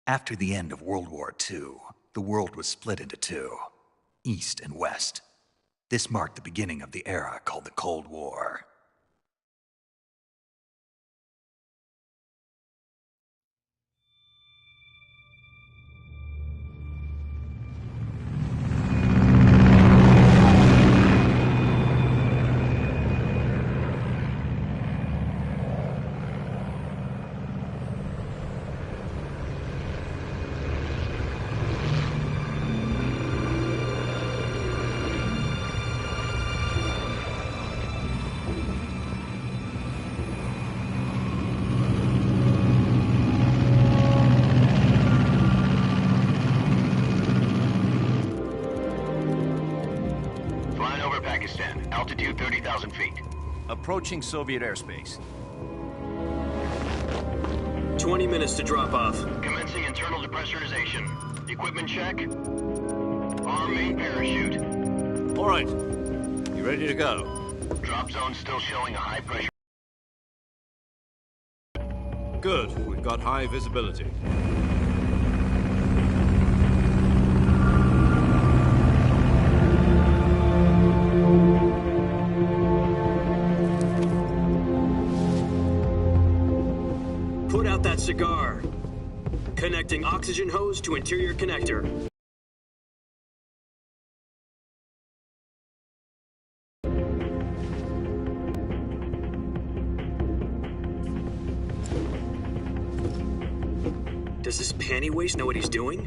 After the end of World War II, the world was split into two, East and West. This marked the beginning of the era called the Cold War. Altitude 30,000 feet. Approaching Soviet airspace. 20 minutes to drop off. Commencing internal depressurization. Equipment check. Arm main parachute. All right. You ready to go? Drop zone still showing a high pressure. Good. We've got high visibility. Put out that cigar. Connecting oxygen hose to interior connector. Does this panty waste know what he's doing?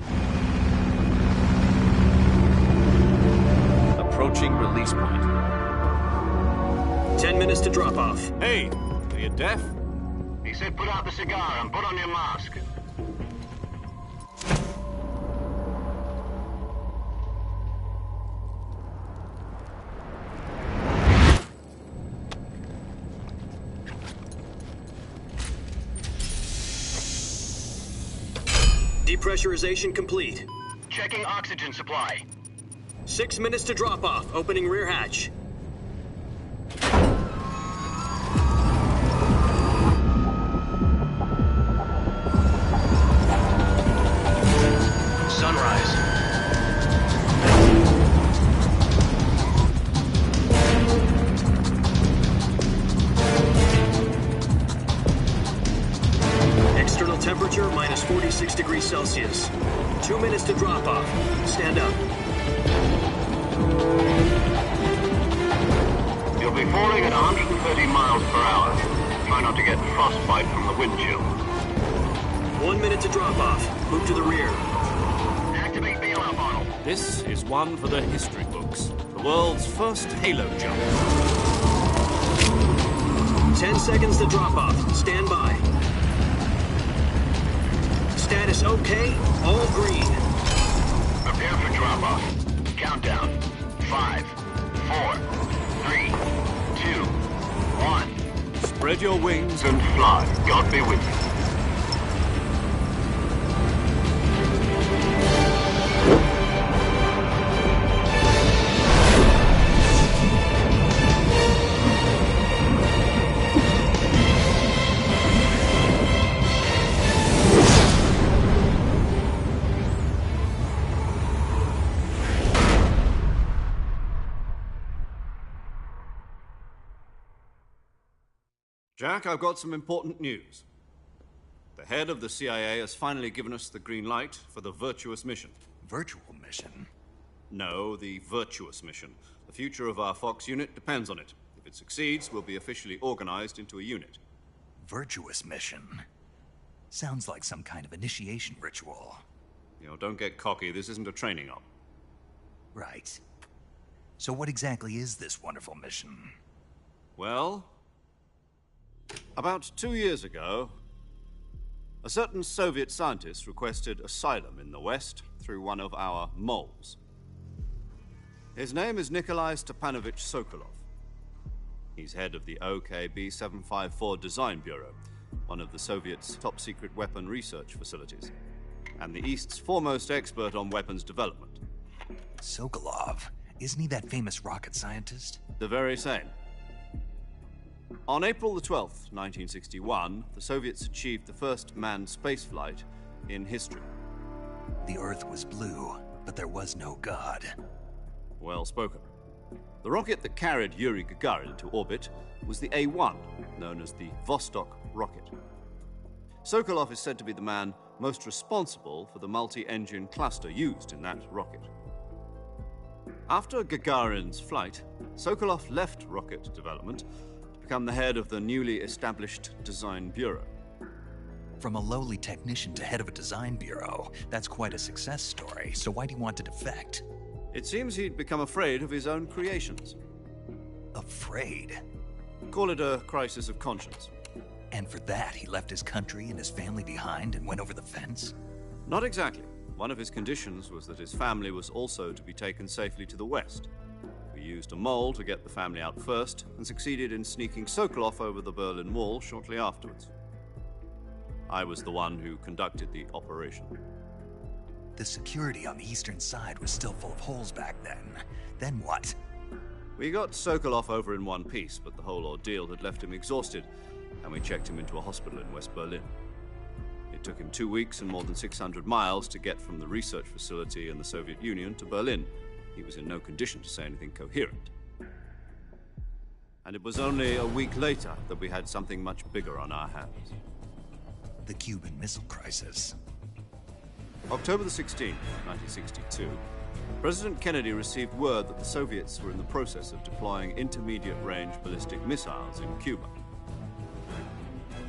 Approaching release point. 10 minutes to drop off. Hey, are you deaf? He said put out the cigar and put on your mask. Depressurization complete. Checking oxygen supply. 6 minutes to drop off. Opening rear hatch. Sunrise. External temperature minus 46 degrees Celsius. 2 minutes to drop off. Stand up. You'll be falling at 130 miles per hour. Try not to get frostbite from the wind chill. 1 minute to drop off. Move to the rear. Activate bailout model. This is one for the history books. The world's first halo jump. 10 seconds to drop off. Stand by. Status okay. All green. Prepare for drop-off. Countdown. 5, 4, 3, 2, 1. Spread your wings And fly. God be with you. Jack, I've got some important news. The head of the CIA has finally given us the green light for the Virtuous mission. Virtual mission? No, the Virtuous mission. The future of our Fox unit depends on it. If it succeeds, we'll be officially organized into a unit. Virtuous mission? Sounds like some kind of initiation ritual. You know, don't get cocky. This isn't a training op. Right. So what exactly is this wonderful mission? Well, about 2 years ago, a certain Soviet scientist requested asylum in the West through one of our moles. His name is Nikolai Stepanovich Sokolov. He's head of the OKB 754 Design Bureau, one of the Soviets' top-secret weapon research facilities, and the East's foremost expert on weapons development. Sokolov? Isn't he that famous rocket scientist? The very same. On April the 12th, 1961, the Soviets achieved the first manned spaceflight in history. The Earth was blue, but there was no God. Well spoken. The rocket that carried Yuri Gagarin into orbit was the A-1, known as the Vostok rocket. Sokolov is said to be the man most responsible for the multi-engine cluster used in that rocket. After Gagarin's flight, Sokolov left rocket development to become the head of the newly established Design Bureau. From a lowly technician to head of a design bureau, that's quite a success story, so why'd he want to defect? It seems he'd become afraid of his own creations. Afraid? Call it a crisis of conscience. And for that, he left his country and his family behind and went over the fence? Not exactly. One of his conditions was that his family was also to be taken safely to the west. We used a mole to get the family out first and succeeded in sneaking Sokolov over the Berlin Wall shortly afterwards. I was the one who conducted the operation. The security on the eastern side was still full of holes back then. Then what? We got Sokolov over in one piece, but the whole ordeal had left him exhausted, and we checked him into a hospital in West Berlin. It took him 2 weeks and more than 600 miles to get from the research facility in the Soviet Union to Berlin. He was in no condition to say anything coherent. And it was only a week later that we had something much bigger on our hands. The Cuban Missile Crisis. October the 16th, 1962, President Kennedy received word that the Soviets were in the process of deploying intermediate-range ballistic missiles in Cuba.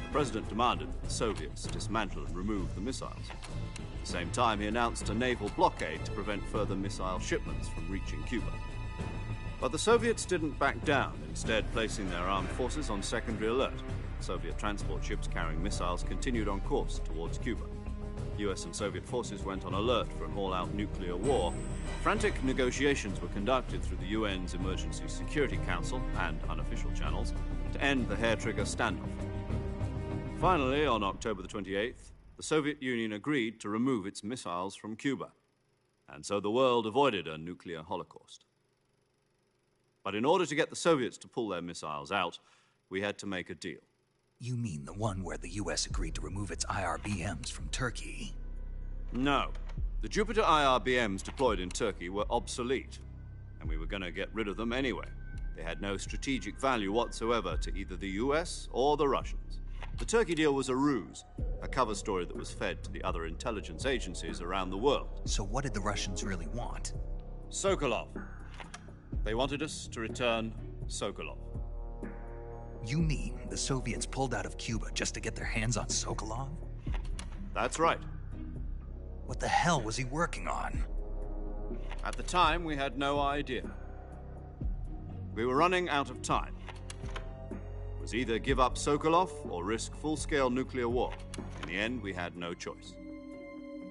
The President demanded that the Soviets dismantle and remove the missiles. At the same time, he announced a naval blockade to prevent further missile shipments from reaching Cuba. But the Soviets didn't back down, instead placing their armed forces on secondary alert. Soviet transport ships carrying missiles continued on course towards Cuba. US and Soviet forces went on alert for an all-out nuclear war. Frantic negotiations were conducted through the UN's Emergency Security Council and unofficial channels to end the hair-trigger standoff. Finally, on October the 28th, the Soviet Union agreed to remove its missiles from Cuba, and so the world avoided a nuclear holocaust. But in order to get the Soviets to pull their missiles out, we had to make a deal. You mean the one where the US agreed to remove its IRBMs from Turkey? No. The Jupiter IRBMs deployed in Turkey were obsolete, and we were going to get rid of them anyway. They had no strategic value whatsoever to either the US or the Russians. The Turkey deal was a ruse, a cover story that was fed to the other intelligence agencies around the world. So what did the Russians really want? Sokolov. They wanted us to return Sokolov. You mean the Soviets pulled out of Cuba just to get their hands on Sokolov? That's right. What the hell was he working on? At the time, we had no idea. We were running out of time. It was either give up Sokolov or risk full-scale nuclear war. In the end, we had no choice.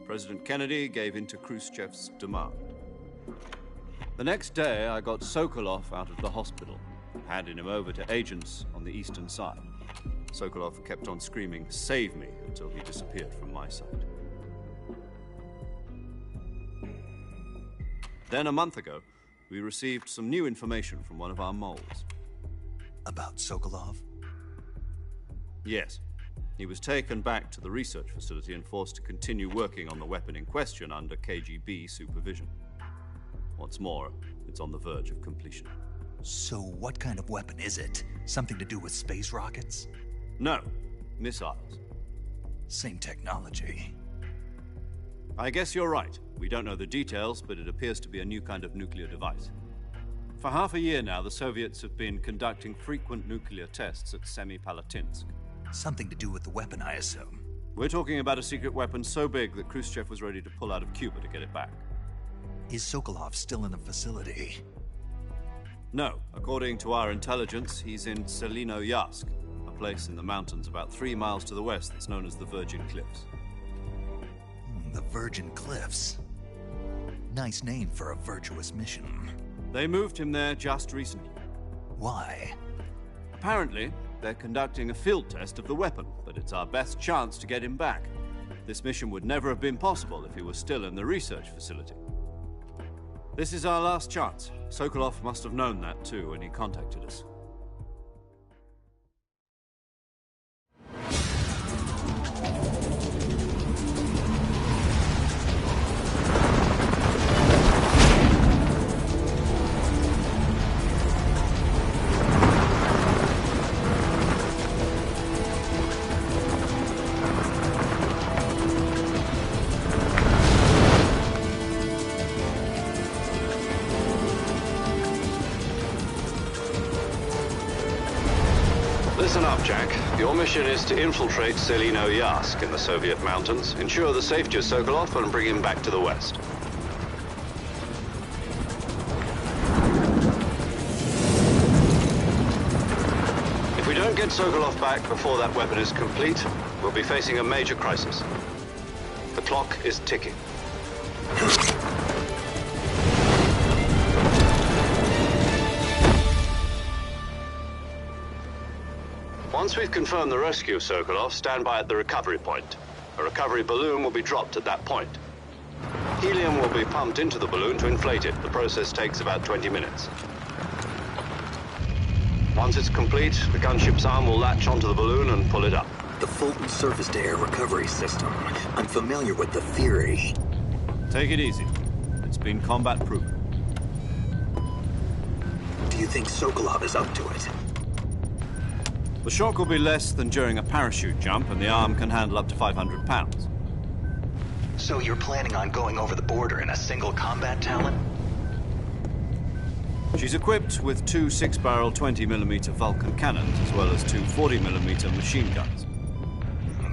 President Kennedy gave in to Khrushchev's demand. The next day, I got Sokolov out of the hospital, handing him over to agents on the eastern side. Sokolov kept on screaming, "Save me," until he disappeared from my sight. Then a month ago, we received some new information from one of our moles. About Sokolov? Yes. He was taken back to the research facility and forced to continue working on the weapon in question under KGB supervision. What's more, it's on the verge of completion. So what kind of weapon is it? Something to do with space rockets? No, missiles. Same technology. I guess you're right. We don't know the details, but it appears to be a new kind of nuclear device. For half a year now, the Soviets have been conducting frequent nuclear tests at Semipalatinsk. Something to do with the weapon, I assume. We're talking about a secret weapon so big that Khrushchev was ready to pull out of Cuba to get it back. Is Sokolov still in the facility? No. According to our intelligence, he's in Selinoyarsk, a place in the mountains about 3 miles to the west that's known as the Virgin Cliffs. The Virgin Cliffs. Nice name for a virtuous mission. They moved him there just recently. Why? Apparently, they're conducting a field test of the weapon, but it's our best chance to get him back. This mission would never have been possible if he was still in the research facility. This is our last chance. Sokolov must have known that too when he contacted us. Listen up, Jack. Your mission is to infiltrate Selino Yask in the Soviet mountains, ensure the safety of Sokolov, and bring him back to the West. If we don't get Sokolov back before that weapon is complete, we'll be facing a major crisis. The clock is ticking. Once we've confirmed the rescue of Sokolov, stand by at the recovery point. A recovery balloon will be dropped at that point. Helium will be pumped into the balloon to inflate it. The process takes about 20 minutes. Once it's complete, the gunship's arm will latch onto the balloon and pull it up. The Fulton surface-to-air recovery system. I'm familiar with the theory. Take it easy. It's been combat-proven. Do you think Sokolov is up to it? The shock will be less than during a parachute jump, and the arm can handle up to 500 pounds. So you're planning on going over the border in a single combat Talon? She's equipped with two 6-barrel 20mm Vulcan cannons, as well as two 40mm machine guns.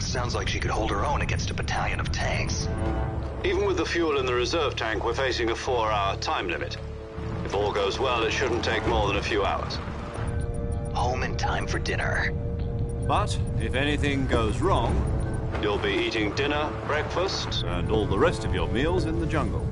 Sounds like she could hold her own against a battalion of tanks. Even with the fuel in the reserve tank, we're facing a 4-hour time limit. If all goes well, it shouldn't take more than a few hours. Home in time for dinner. But if anything goes wrong, You'll be eating dinner, breakfast, and all the rest of your meals in the jungle.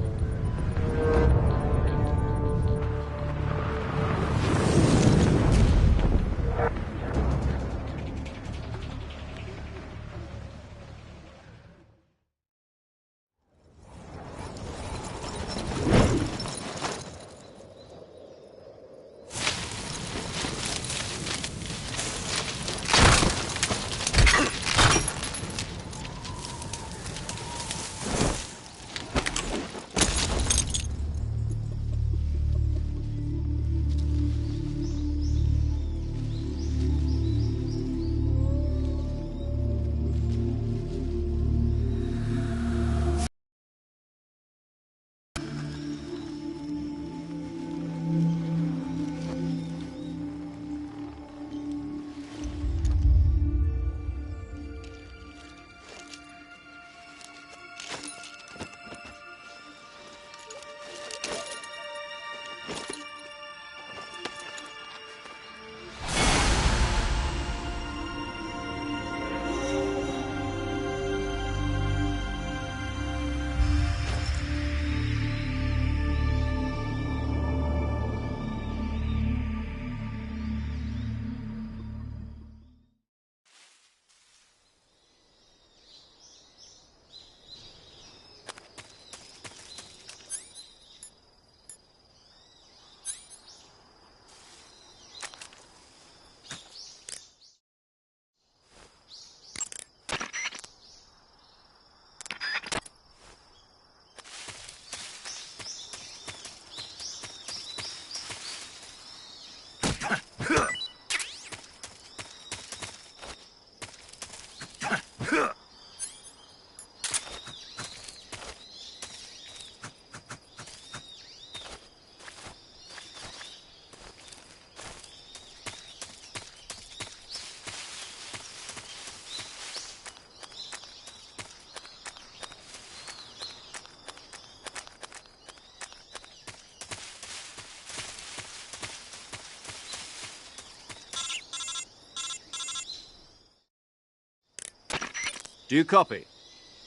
Do you copy?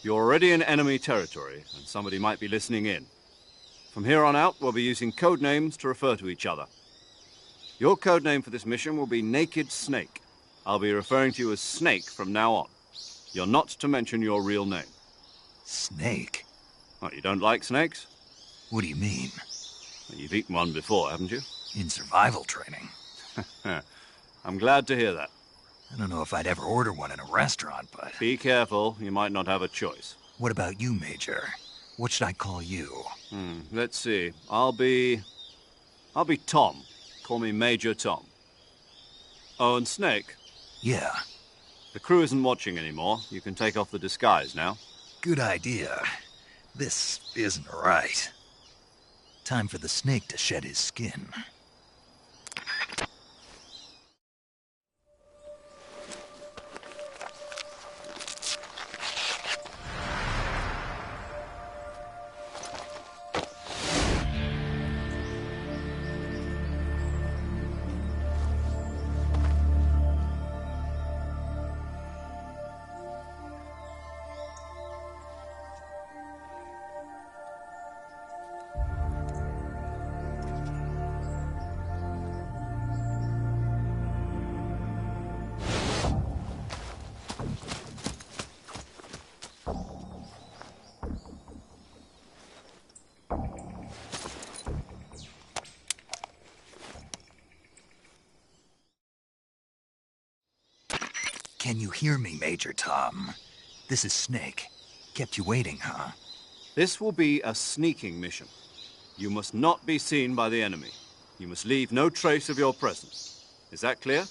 You're already in enemy territory, and somebody might be listening in. From here on out, we'll be using code names to refer to each other. Your code name for this mission will be Naked Snake. I'll be referring to you as Snake from now on. You're not to mention your real name. Snake? What, you don't like snakes? What do you mean? Well, you've eaten one before, haven't you? In survival training. I'm glad to hear that. I don't know if I'd ever order one in a restaurant, but... Be careful, you might not have a choice. What about you, Major? What should I call you? Let's see. I'll be Tom. Call me Major Tom. Oh, and Snake? Yeah. The crew isn't watching anymore. You can take off the disguise now. Good idea. This isn't right. Time for the snake to shed his skin. Can you hear me, Major Tom? This is Snake. Kept you waiting, huh? This will be a sneaking mission. You must not be seen by the enemy. You must leave no trace of your presence. Is that clear?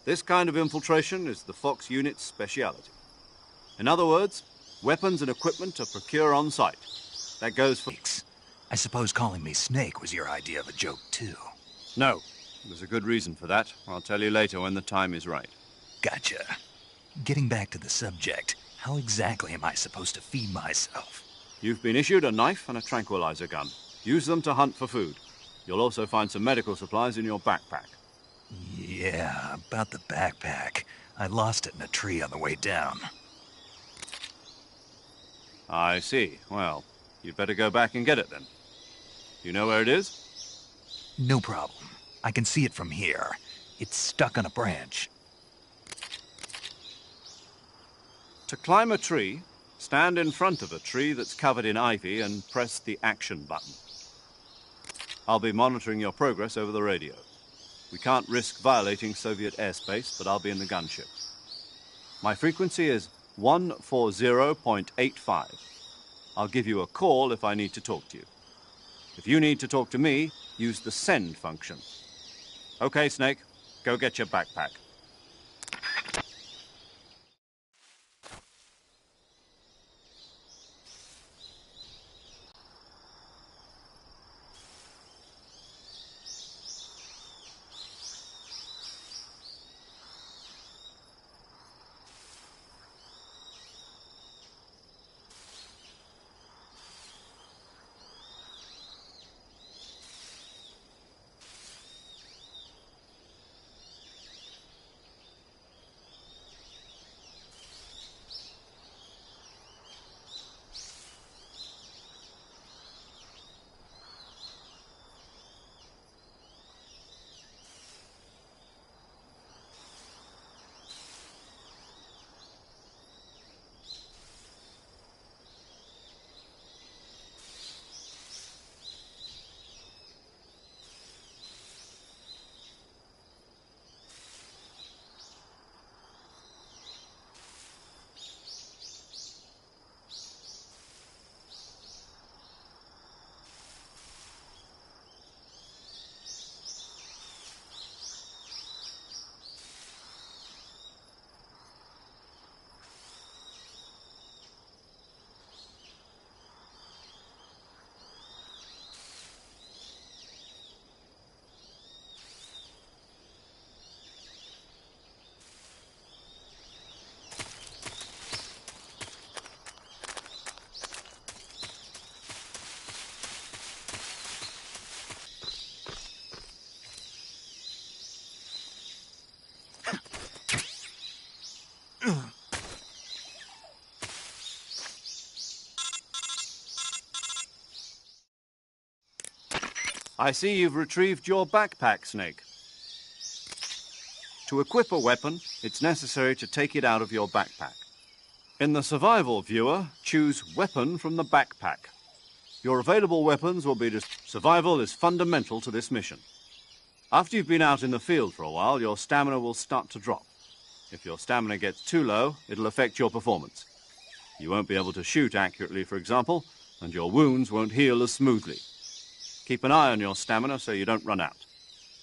This kind of infiltration is the Fox unit's speciality. In other words, weapons and equipment are procured on site. That goes for... I suppose calling me Snake was your idea of a joke, too. No. There's a good reason for that. I'll tell you later when the time is right. Gotcha. Getting back to the subject, how exactly am I supposed to feed myself? You've been issued a knife and a tranquilizer gun. Use them to hunt for food. You'll also find some medical supplies in your backpack. Yeah, about the backpack. I lost it in a tree on the way down. I see. Well, you'd better go back and get it then. You know where it is? No problem. I can see it from here. It's stuck on a branch. To climb a tree, stand in front of a tree that's covered in ivy and press the action button. I'll be monitoring your progress over the radio. We can't risk violating Soviet airspace, but I'll be in the gunship. My frequency is 140.85. I'll give you a call if I need to talk to you. If you need to talk to me, use the send function. Okay, Snake, go get your backpack. I see you've retrieved your backpack, Snake. To equip a weapon, it's necessary to take it out of your backpack. In the survival viewer, choose Weapon from the backpack. Your available weapons will be... Survival is fundamental to this mission. After you've been out in the field for a while, your stamina will start to drop. If your stamina gets too low, it'll affect your performance. You won't be able to shoot accurately, for example, and your wounds won't heal as smoothly. Keep an eye on your stamina so you don't run out.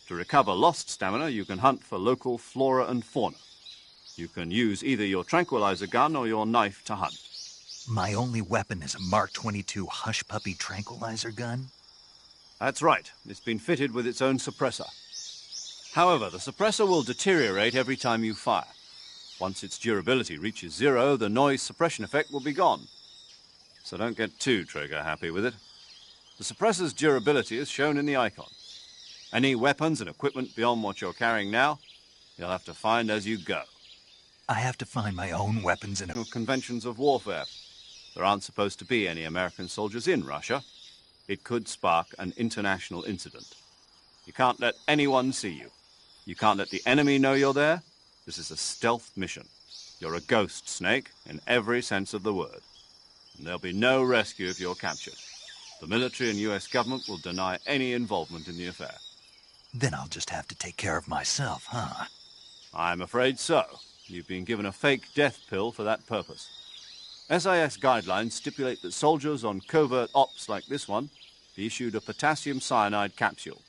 To recover lost stamina, you can hunt for local flora and fauna. You can use either your tranquilizer gun or your knife to hunt. My only weapon is a Mark 22 Hush Puppy tranquilizer gun? That's right. It's been fitted with its own suppressor. However, the suppressor will deteriorate every time you fire. Once its durability reaches 0, the noise suppression effect will be gone. So don't get too trigger-happy with it. The suppressor's durability is shown in the icon. Any weapons and equipment beyond what you're carrying now, you'll have to find as you go. I have to find my own weapons and... Conventions of warfare. There aren't supposed to be any American soldiers in Russia. It could spark an international incident. You can't let anyone see you. You can't let the enemy know you're there. This is a stealth mission. You're a ghost, Snake, in every sense of the word. And there'll be no rescue if you're captured. The military and U.S. government will deny any involvement in the affair. Then I'll just have to take care of myself, huh? I'm afraid so. You've been given a fake death pill for that purpose. SIS guidelines stipulate that soldiers on covert ops like this one be issued a potassium cyanide capsule.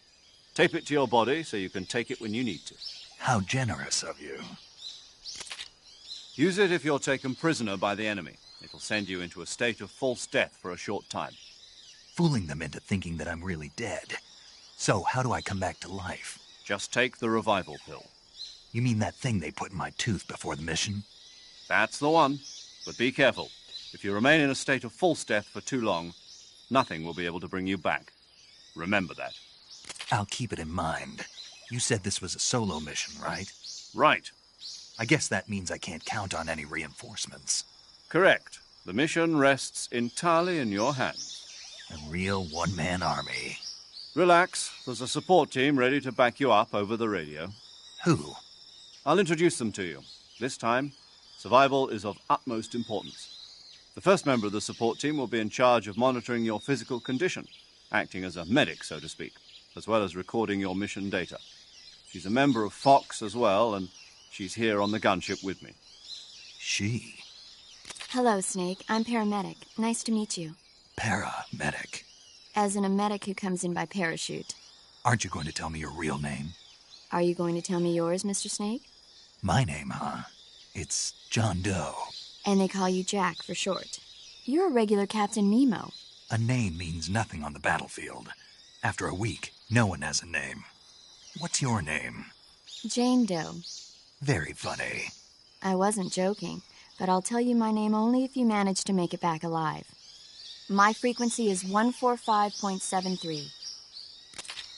Tape it to your body so you can take it when you need to. How generous of you. Use it if you're taken prisoner by the enemy. It'll send you into a state of false death for a short time. Fooling them into thinking that I'm really dead. So, how do I come back to life? Just take the revival pill. You mean that thing they put in my tooth before the mission? That's the one. But be careful. If you remain in a state of false death for too long, nothing will be able to bring you back. Remember that. I'll keep it in mind. You said this was a solo mission, right? Right. I guess that means I can't count on any reinforcements. Correct. The mission rests entirely in your hands. A real one-man army. Relax. There's a support team ready to back you up over the radio. Who? I'll introduce them to you. This time, survival is of utmost importance. The first member of the support team will be in charge of monitoring your physical condition, acting as a medic, so to speak, as well as recording your mission data. She's a member of Fox as well, and she's here on the gunship with me. She? Hello, Snake. I'm paramedic. Nice to meet you. Paramedic. As in a medic who comes in by parachute. Aren't you going to tell me your real name? Are you going to tell me yours, Mr. Snake? My name, huh? It's John Doe. And they call you Jack for short. You're a regular Captain Nemo. A name means nothing on the battlefield. After a week, no one has a name. What's your name? Jane Doe. Very funny. I wasn't joking, but I'll tell you my name only if you manage to make it back alive. My frequency is 145.73.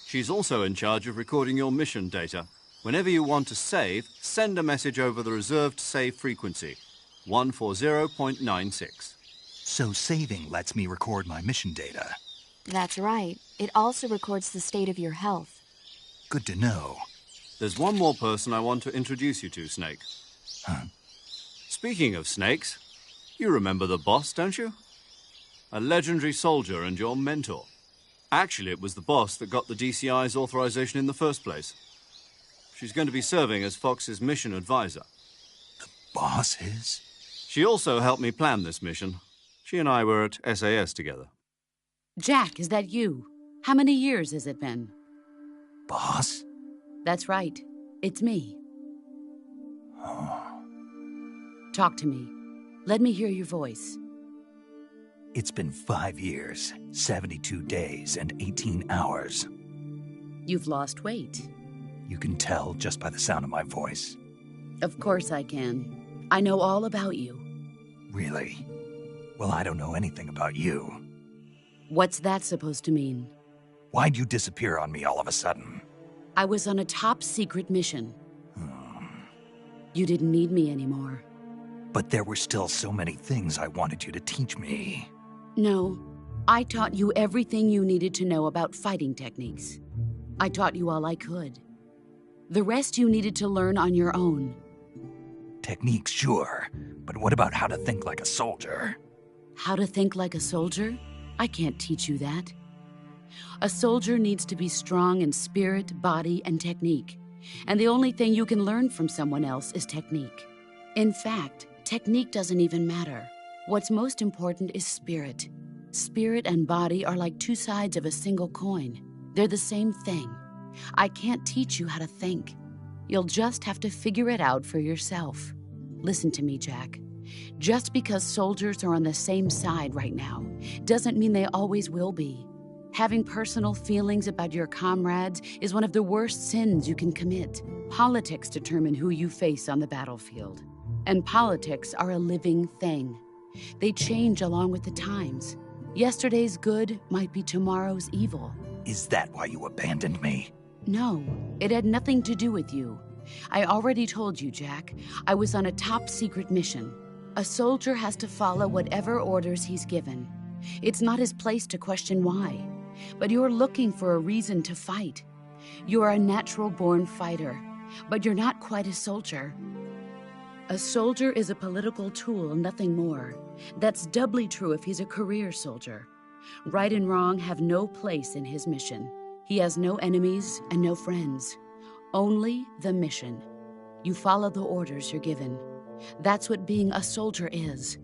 She's also in charge of recording your mission data. Whenever you want to save, send a message over the reserved save frequency, 140.96. So saving lets me record my mission data. That's right. It also records the state of your health. Good to know. There's one more person I want to introduce you to, Snake. Huh? Speaking of snakes, you remember the boss, don't you? A legendary soldier and your mentor. Actually, it was the boss that got the DCI's authorization in the first place. She's going to be serving as Fox's mission advisor. The boss is? She also helped me plan this mission. She and I were at SAS together. Jack, is that you? How many years has it been? Boss? That's right. It's me. Talk to me. Let me hear your voice. It's been 5 years, 72 days, and 18 hours. You've lost weight. You can tell just by the sound of my voice. Of course I can. I know all about you. Really? Well, I don't know anything about you. What's that supposed to mean? Why'd you disappear on me all of a sudden? I was on a top-secret mission. You didn't need me anymore. But there were still so many things I wanted you to teach me. No, I taught you everything you needed to know about fighting techniques. I taught you all I could. The rest you needed to learn on your own. Techniques, sure. But what about how to think like a soldier? How to think like a soldier? I can't teach you that. A soldier needs to be strong in spirit, body, and technique. And the only thing you can learn from someone else is technique. In fact, technique doesn't even matter. What's most important is spirit. Spirit and body are like two sides of a single coin. They're the same thing. I can't teach you how to think. You'll just have to figure it out for yourself. Listen to me, Jack. Just because soldiers are on the same side right now doesn't mean they always will be. Having personal feelings about your comrades is one of the worst sins you can commit. Politics determine who you face on the battlefield. And politics are a living thing. They change along with the times. Yesterday's good might be tomorrow's evil. Is that why you abandoned me? No, it had nothing to do with you. I already told you, Jack. I was on a top-secret mission. A soldier has to follow whatever orders he's given. It's not his place to question why. But you're looking for a reason to fight. You're a natural-born fighter, but you're not quite a soldier. A soldier is a political tool, nothing more. That's doubly true if he's a career soldier. Right and wrong have no place in his mission. He has no enemies and no friends. Only the mission. You follow the orders you're given. That's what being a soldier is.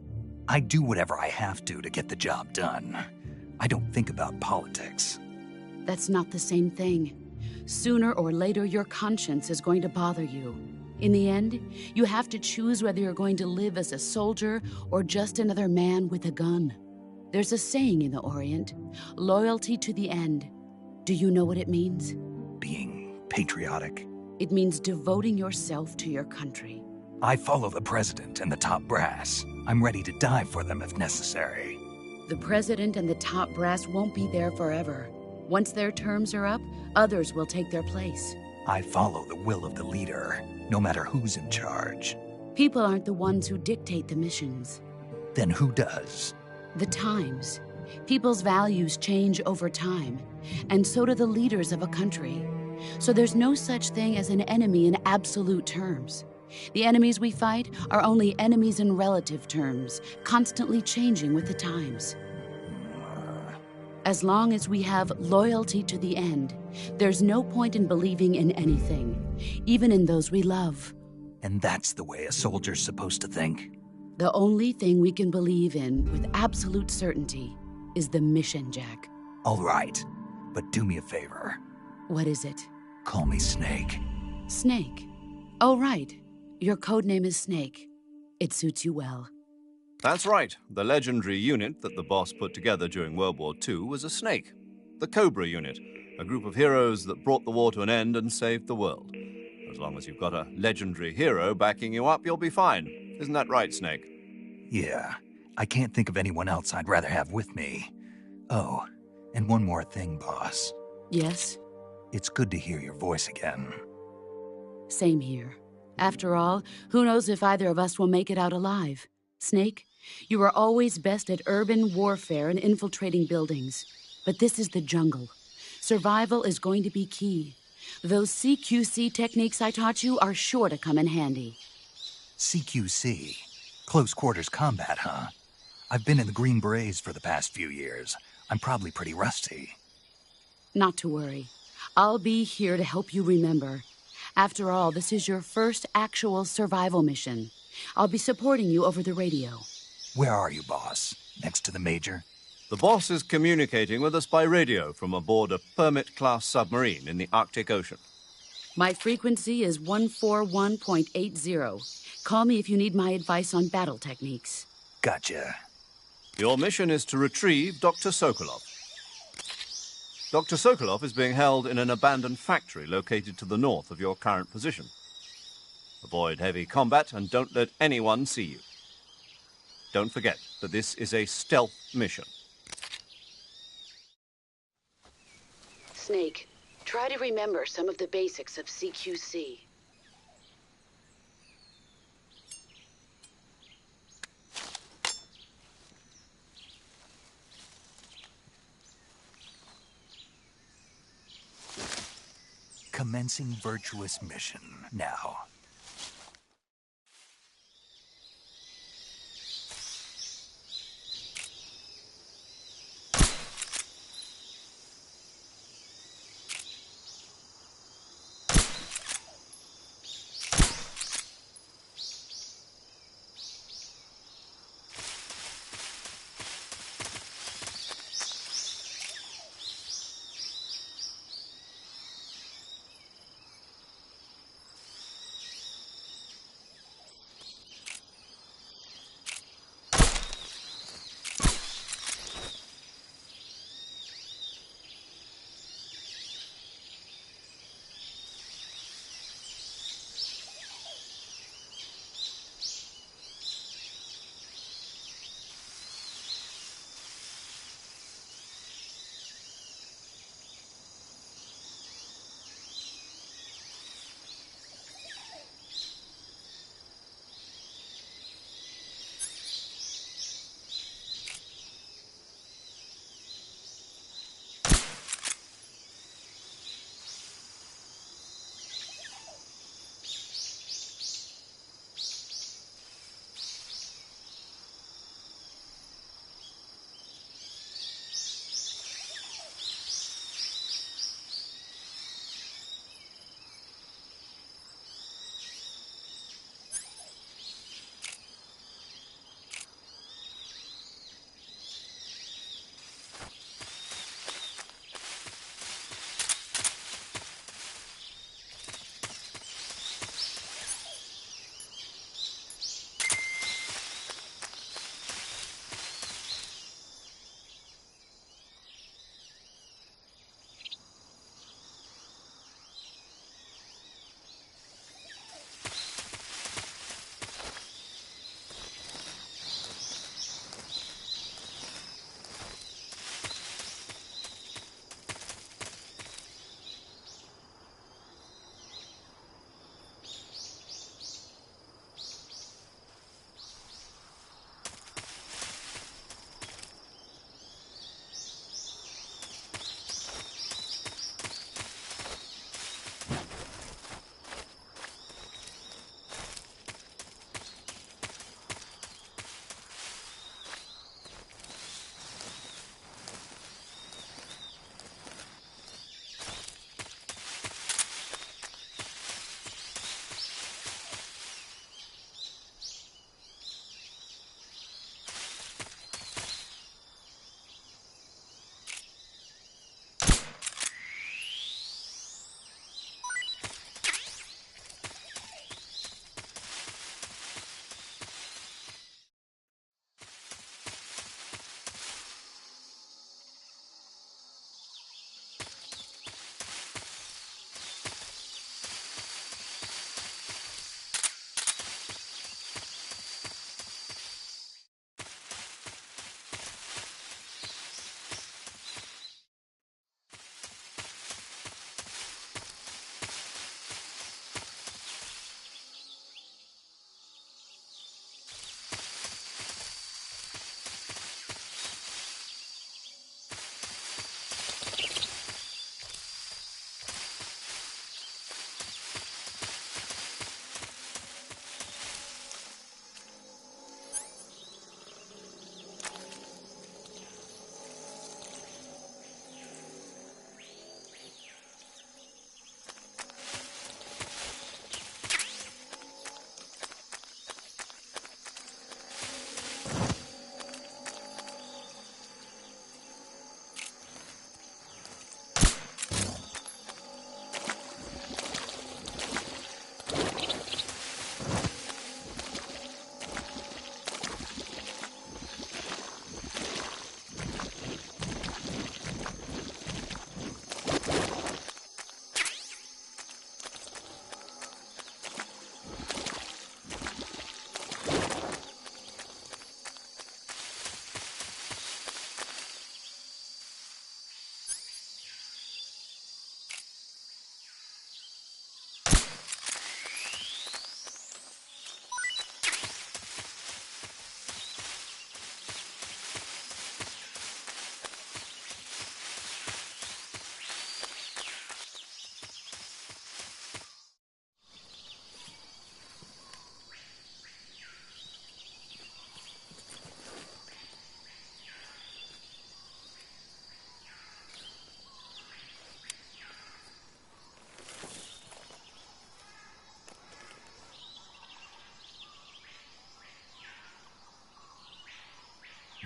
I do whatever I have to get the job done. I don't think about politics. That's not the same thing. Sooner or later, your conscience is going to bother you. In the end, you have to choose whether you're going to live as a soldier or just another man with a gun. There's a saying in the Orient, loyalty to the end. Do you know what it means? Being patriotic. It means devoting yourself to your country. I follow the president and the top brass. I'm ready to die for them if necessary. The president and the top brass won't be there forever. Once their terms are up, others will take their place. I follow the will of the leader, no matter who's in charge. People aren't the ones who dictate the missions. Then who does? The times. People's values change over time, and so do the leaders of a country. So there's no such thing as an enemy in absolute terms. The enemies we fight are only enemies in relative terms, constantly changing with the times. As long as we have loyalty to the end, there's no point in believing in anything, even in those we love. And that's the way a soldier's supposed to think? The only thing we can believe in with absolute certainty is the mission, Jack. All right, but do me a favor. What is it? Call me Snake. Snake. Oh, right. Your codename is Snake. It suits you well. That's right. The legendary unit that the boss put together during World War II was a snake. The Cobra unit, a group of heroes that brought the war to an end and saved the world. As long as you've got a legendary hero backing you up, you'll be fine. Isn't that right, Snake? Yeah, I can't think of anyone else I'd rather have with me. Oh, and one more thing, boss. Yes? It's good to hear your voice again. Same here. After all, who knows if either of us will make it out alive? Snake, you are always best at urban warfare and infiltrating buildings. But this is the jungle. Survival is going to be key. Those CQC techniques I taught you are sure to come in handy. CQC? Close quarters combat, huh? I've been in the Green Berets for the past few years. I'm probably pretty rusty. Not to worry. I'll be here to help you remember. After all, this is your first actual survival mission. I'll be supporting you over the radio. Where are you, boss? Next to the Major? The boss is communicating with us by radio from aboard a Permit-class submarine in the Arctic Ocean. My frequency is 141.80. Call me if you need my advice on battle techniques. Gotcha. Your mission is to retrieve Dr. Sokolov. Dr. Sokolov is being held in an abandoned factory located to the north of your current position. Avoid heavy combat and don't let anyone see you. Don't forget that this is a stealth mission. Snake, try to remember some of the basics of CQC. Commencing virtuous mission now.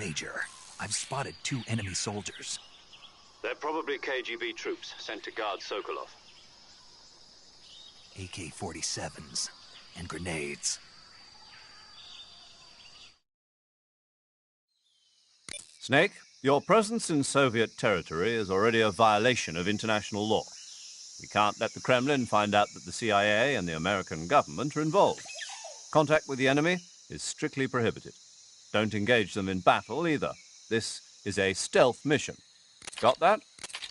Major, I've spotted 2 enemy soldiers. They're probably KGB troops sent to guard Sokolov. AK-47s and grenades. Snake, your presence in Soviet territory is already a violation of international law. We can't let the Kremlin find out that the CIA and the American government are involved. Contact with the enemy is strictly prohibited. Don't engage them in battle either. This is a stealth mission. Got that?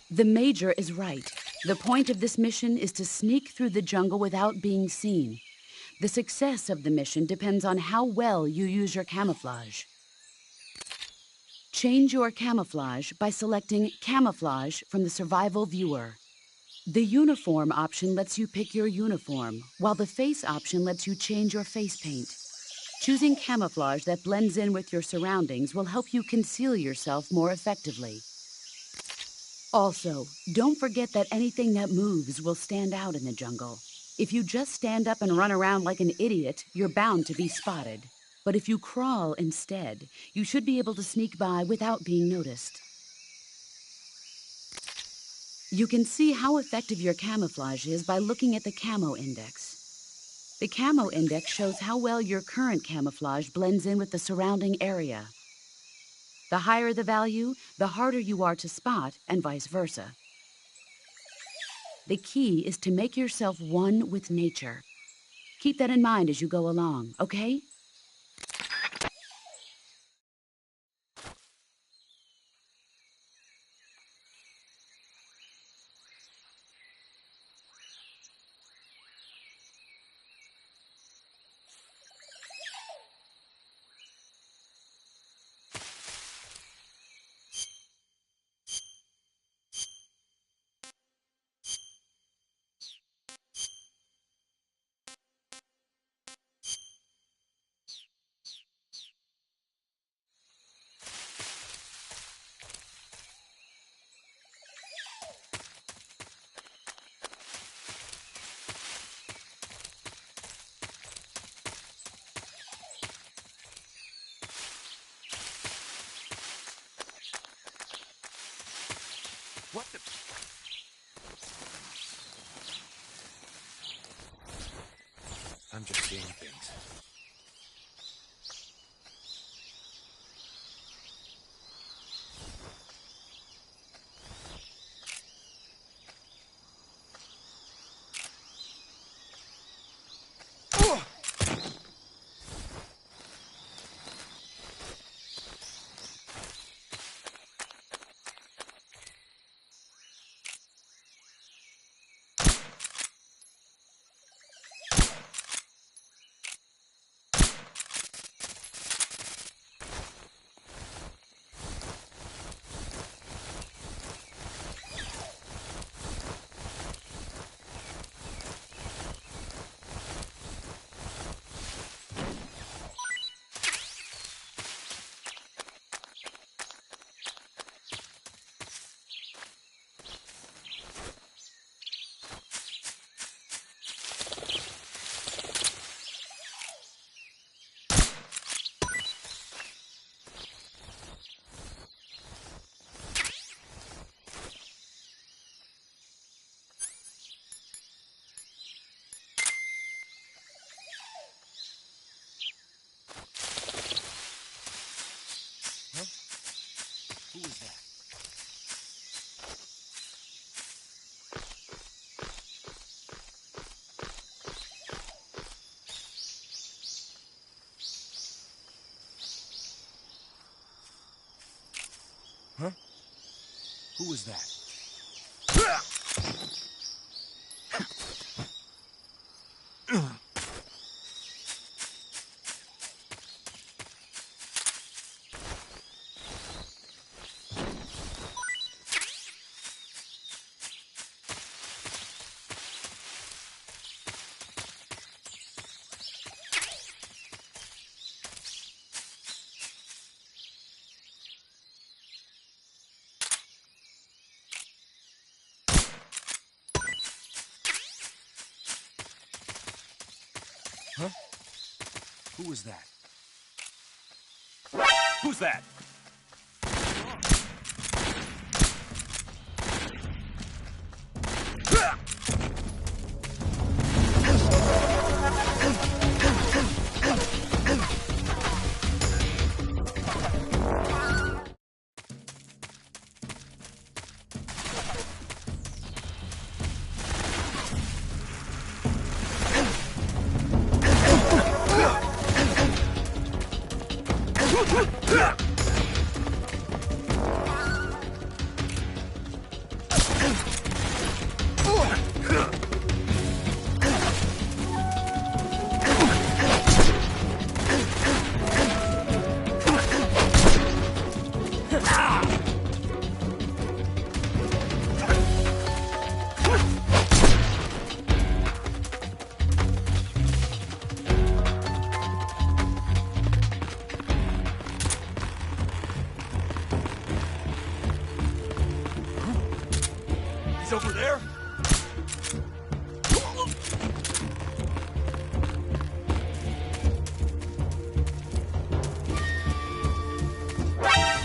The Major is right. The point of this mission is to sneak through the jungle without being seen. The success of the mission depends on how well you use your camouflage. Change your camouflage by selecting Camouflage from the Survival Viewer. The Uniform option lets you pick your uniform, while the Face option lets you change your face paint. Choosing camouflage that blends in with your surroundings will help you conceal yourself more effectively. Also, don't forget that anything that moves will stand out in the jungle. If you just stand up and run around like an idiot, you're bound to be spotted. But if you crawl instead, you should be able to sneak by without being noticed. You can see how effective your camouflage is by looking at the Camo Index. The Camo Index shows how well your current camouflage blends in with the surrounding area. The higher the value, the harder you are to spot, and vice versa. The key is to make yourself one with nature. Keep that in mind as you go along, okay? What the... I'm just seeing things. Who was that? Huh? Who was that? Huh? Who was that? Who's that? He's over there?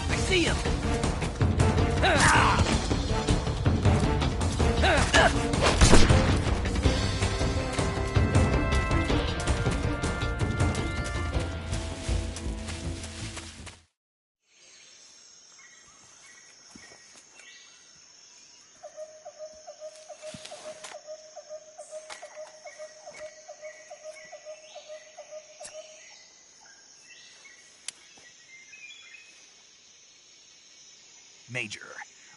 I see him! Major,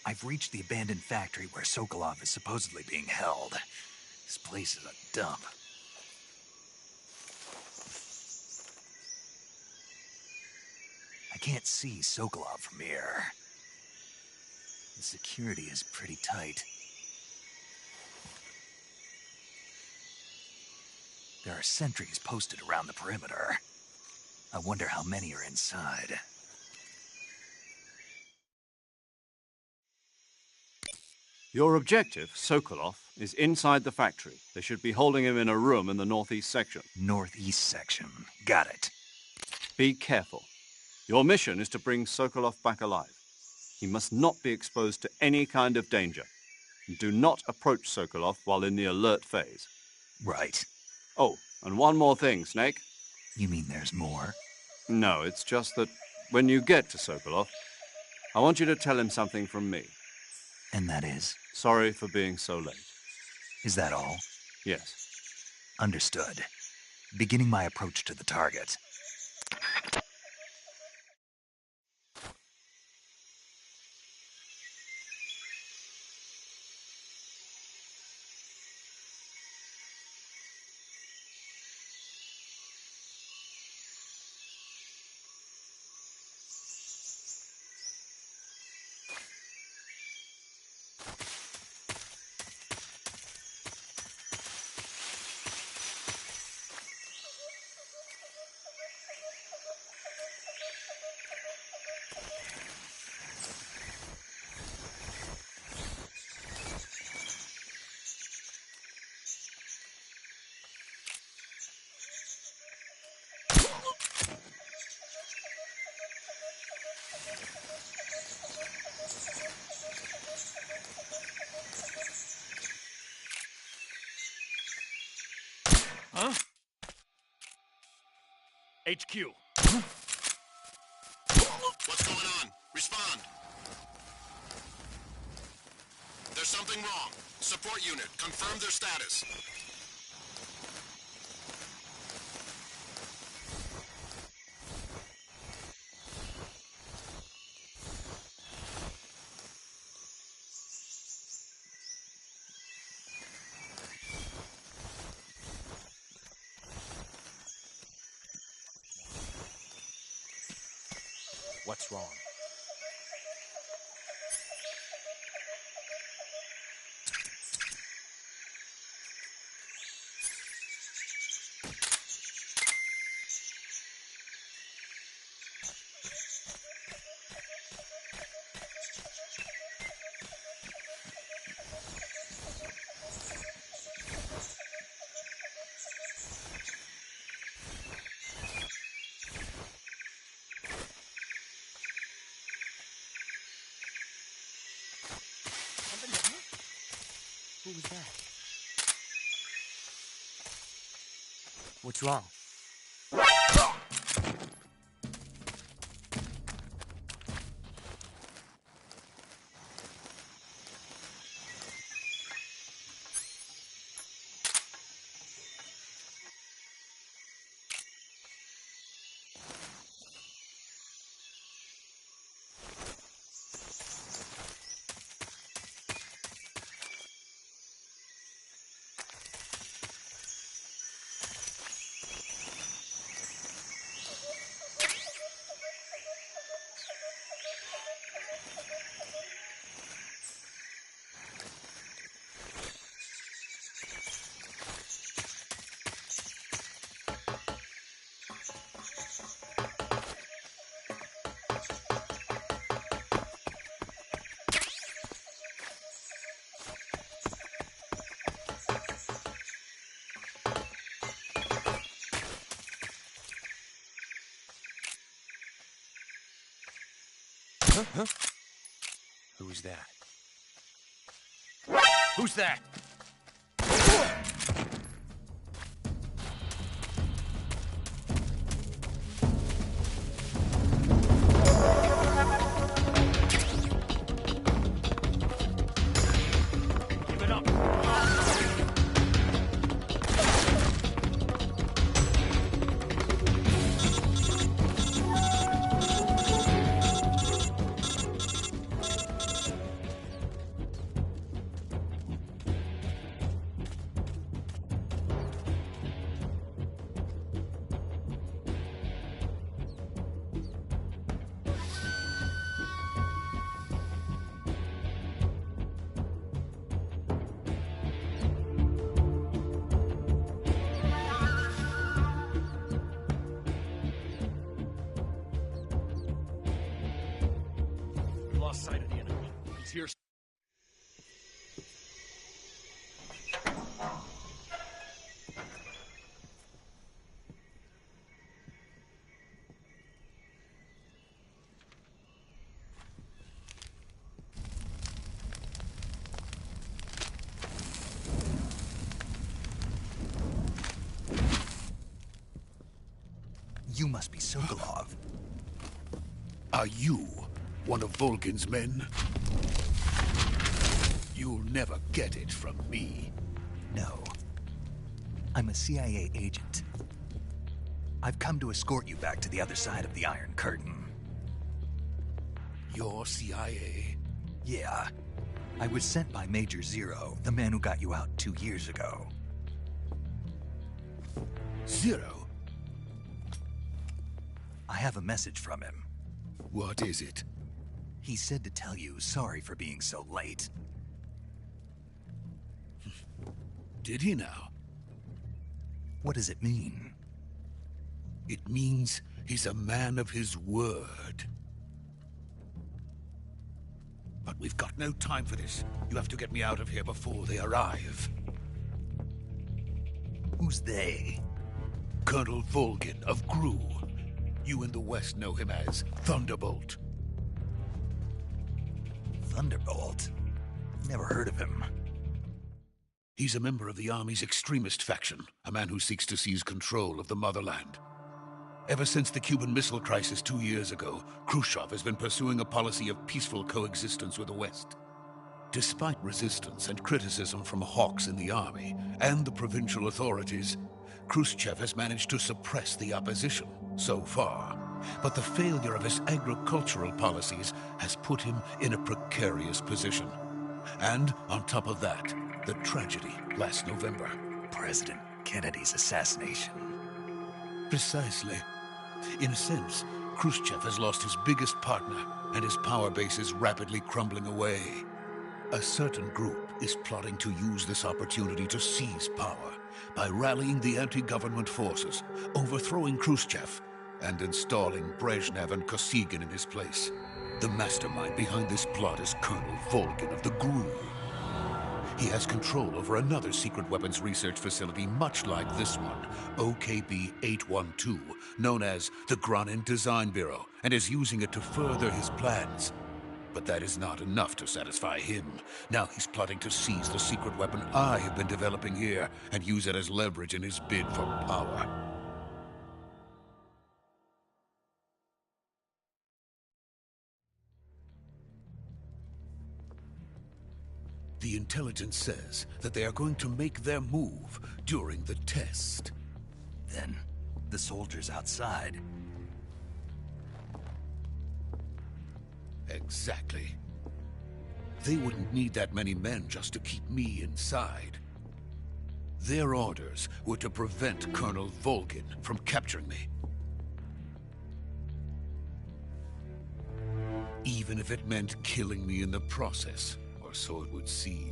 I've reached the abandoned factory where Sokolov is supposedly being held. This place is a dump. I can't see Sokolov from here. The security is pretty tight. There are sentries posted around the perimeter. I wonder how many are inside. Your objective, Sokolov, is inside the factory. They should be holding him in a room in the northeast section. Northeast section. Got it. Be careful. Your mission is to bring Sokolov back alive. He must not be exposed to any kind of danger. Do not approach Sokolov while in the alert phase. Right. Oh, and one more thing, Snake. You mean there's more? No, it's just that when you get to Sokolov, I want you to tell him something from me. And that is? Sorry for being so late. Is that all? Yes. Understood. Beginning my approach to the target. Huh? HQ. What's going on? Respond. There's something wrong. Support unit, confirm their status. What's wrong? Who was that? What's wrong? Who's that? Who's that? Give it up. We lost sight of the enemy. He's here. You must be Sokolov. Are you one of Volgin's men? You'll never get it from me. No. I'm a CIA agent. I've come to escort you back to the other side of the Iron Curtain. You're CIA? Yeah. I was sent by Major Zero, the man who got you out 2 years ago. Zero? I have a message from him. What is it? He said to tell you sorry for being so late. Did he now? What does it mean? It means he's a man of his word. But we've got no time for this. You have to get me out of here before they arrive. Who's they? Colonel Volgin of GRU. You in the West know him as Thunderbolt. Thunderbolt? Never heard of him. He's a member of the Army's extremist faction, a man who seeks to seize control of the motherland. Ever since the Cuban Missile Crisis 2 years ago, Khrushchev has been pursuing a policy of peaceful coexistence with the West. Despite resistance and criticism from hawks in the army and the provincial authorities, Khrushchev has managed to suppress the opposition so far. But the failure of his agricultural policies has put him in a precarious position. And on top of that, the tragedy last November. President Kennedy's assassination. Precisely. In a sense, Khrushchev has lost his biggest partner, and his power base is rapidly crumbling away. A certain group is plotting to use this opportunity to seize power by rallying the anti-government forces, overthrowing Khrushchev, and installing Brezhnev and Kosygin in his place. The mastermind behind this plot is Colonel Volgin of the GRU. He has control over another secret weapons research facility much like this one, OKB-812, known as the Granin Design Bureau, and is using it to further his plans. But that is not enough to satisfy him. Now he's plotting to seize the secret weapon I have been developing here and use it as leverage in his bid for power. The intelligence says that they are going to make their move during the test. Then, the soldiers outside. Exactly. They wouldn't need that many men just to keep me inside. Their orders were to prevent Colonel Volgin from capturing me. Even if it meant killing me in the process. Or so it would seem.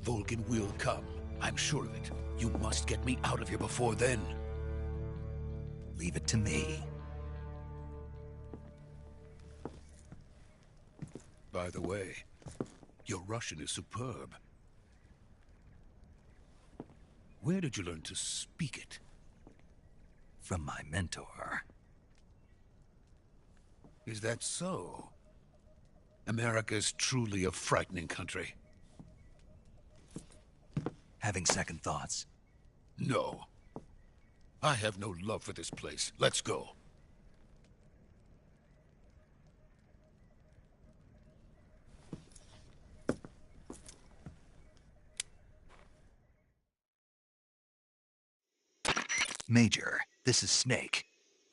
Volgin will come. I'm sure of it. You must get me out of here before then. Leave it to me. By the way, your Russian is superb. Where did you learn to speak it? from my mentor. Is that so? America's truly a frightening country. Having second thoughts? No. I have no love for this place. Let's go. Major, this is Snake.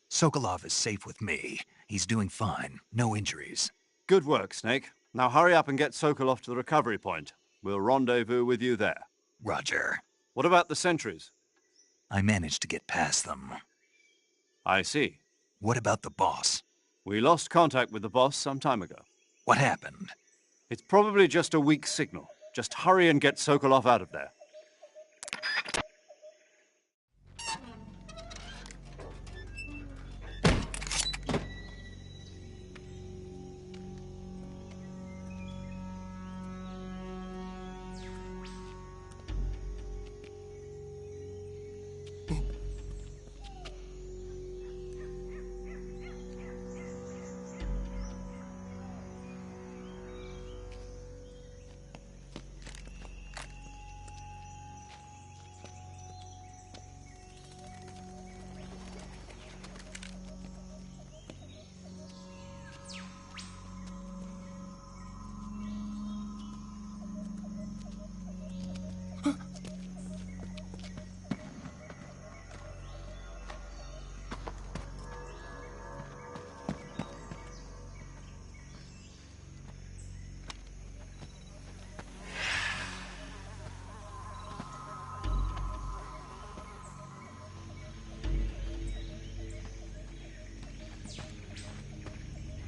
Sokolov is safe with me. He's doing fine. No injuries. Good work, Snake. Now hurry up and get Sokolov to the recovery point. We'll rendezvous with you there. Roger. What about the sentries? I managed to get past them. I see. What about the boss? We lost contact with the boss some time ago. What happened? It's probably just a weak signal. Just hurry and get Sokolov out of there.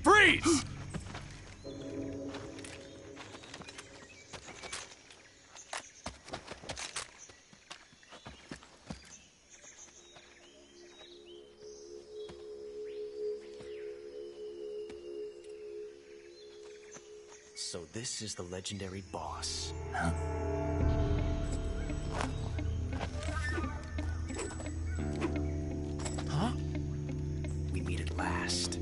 Freeze! So this is the legendary boss. Huh? Huh? We meet at last.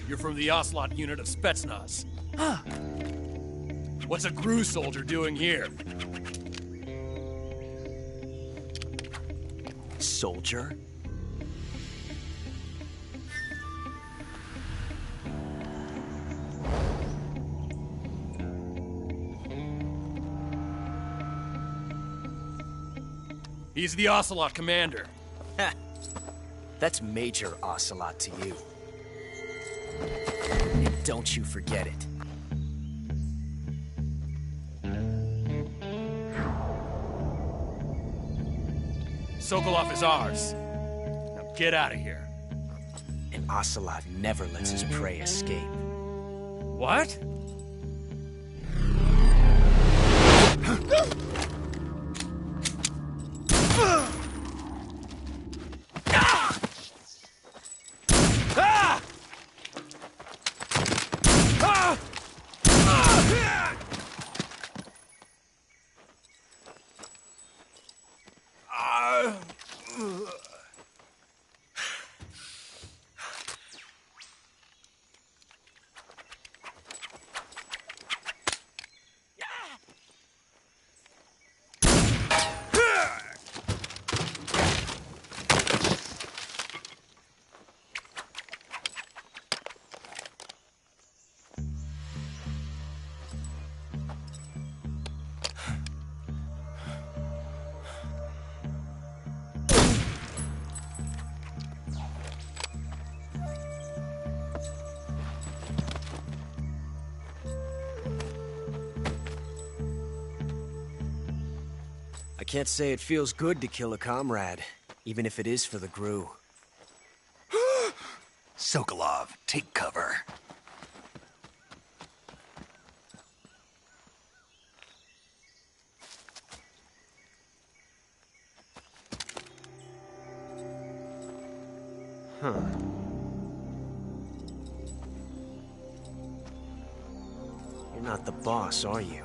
You're from the Ocelot unit of Spetsnaz. Huh. What's a GRU soldier doing here? Soldier? He's the Ocelot commander. That's Major Ocelot to you. And don't you forget it. Sokolov is ours. Now get out of here. And Ocelot never lets his prey escape. What? I can't say it feels good to kill a comrade, even if it is for the GRU. Sokolov, take cover. Huh. You're not the boss, are you?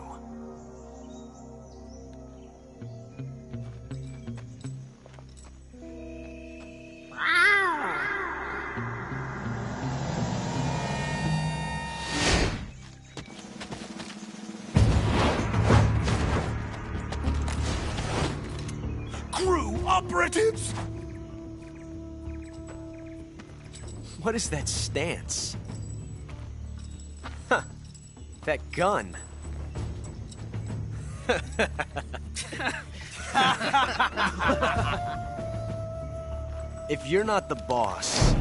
operatives! What is that stance? Huh. That gun. If you're not the boss,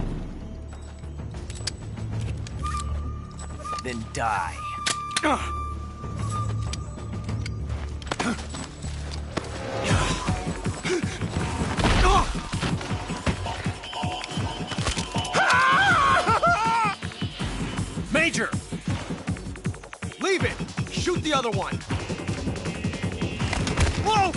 then die. Major! Leave it! Shoot the other one! Whoa!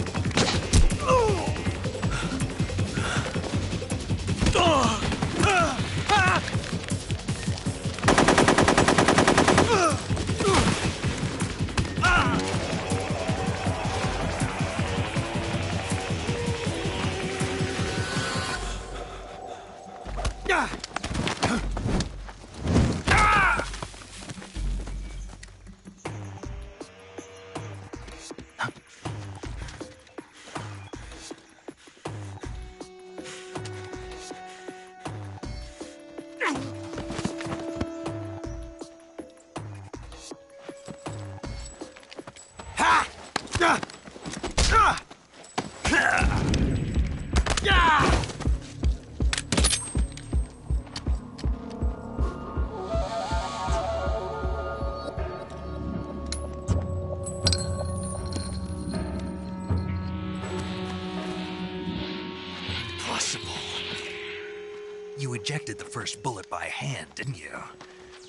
You ejected the first bullet by hand, didn't you?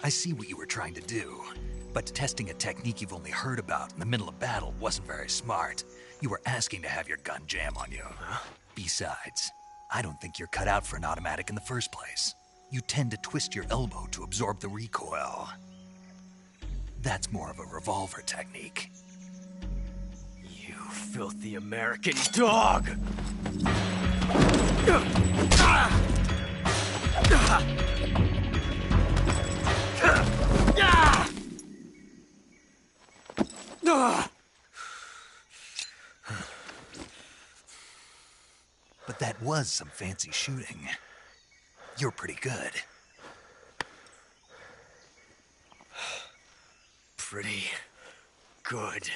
I see what you were trying to do, but testing a technique you've only heard about in the middle of battle wasn't very smart. You were asking to have your gun jam on you. Huh? Besides, I don't think you're cut out for an automatic in the first place. You tend to twist your elbow to absorb the recoil. That's more of a revolver technique. You filthy American dog! But that was some fancy shooting. You're pretty good. Pretty good.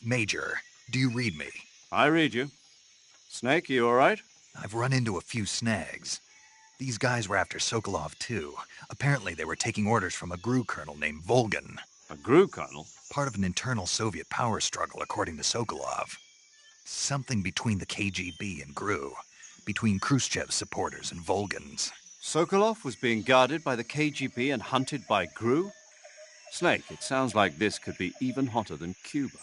Major, do you read me? I read you. Snake, you all right? I've run into a few snags. These guys were after Sokolov, too. Apparently they were taking orders from a GRU colonel named Volgin. A GRU colonel? Part of an internal Soviet power struggle, according to Sokolov. Something between the KGB and GRU. Between Khrushchev's supporters and Volgin's. Sokolov was being guarded by the KGB and hunted by GRU? Snake, it sounds like this could be even hotter than Cuba.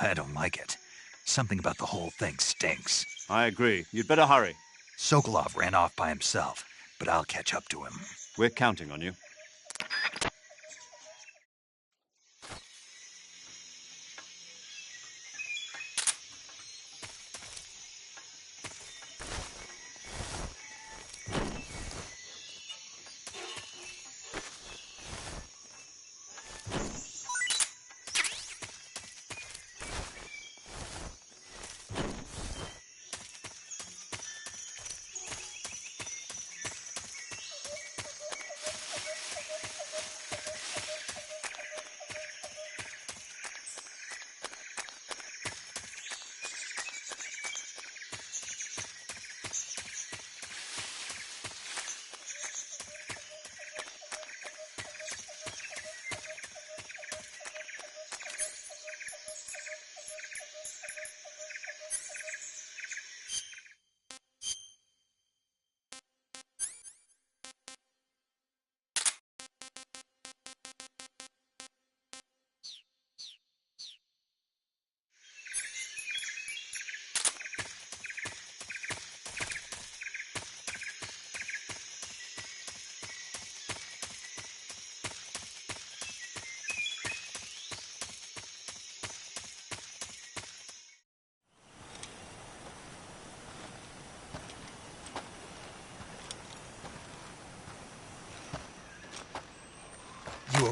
I don't like it. Something about the whole thing stinks. I agree. You'd better hurry. Sokolov ran off by himself, but I'll catch up to him. We're counting on you.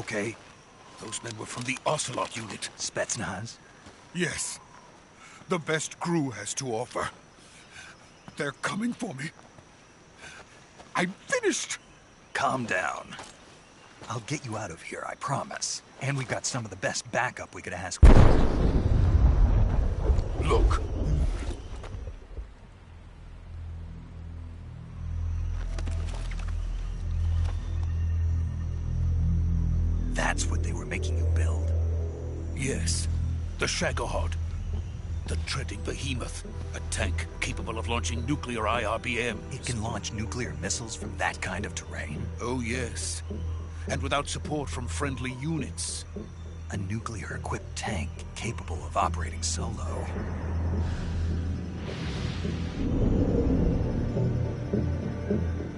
okay? Those men were from the Ocelot unit. Spetsnaz? Yes. The best GRU has to offer. They're coming for me. I'm finished! Calm down. I'll get you out of here, I promise. And we've got some of the best backup we could ask for. Look. That's what they were making you build? Yes. The Shagohod. The treading behemoth. A tank capable of launching nuclear IRBMs. It can launch nuclear missiles from that kind of terrain? Oh, yes. And without support from friendly units. A nuclear-equipped tank capable of operating solo.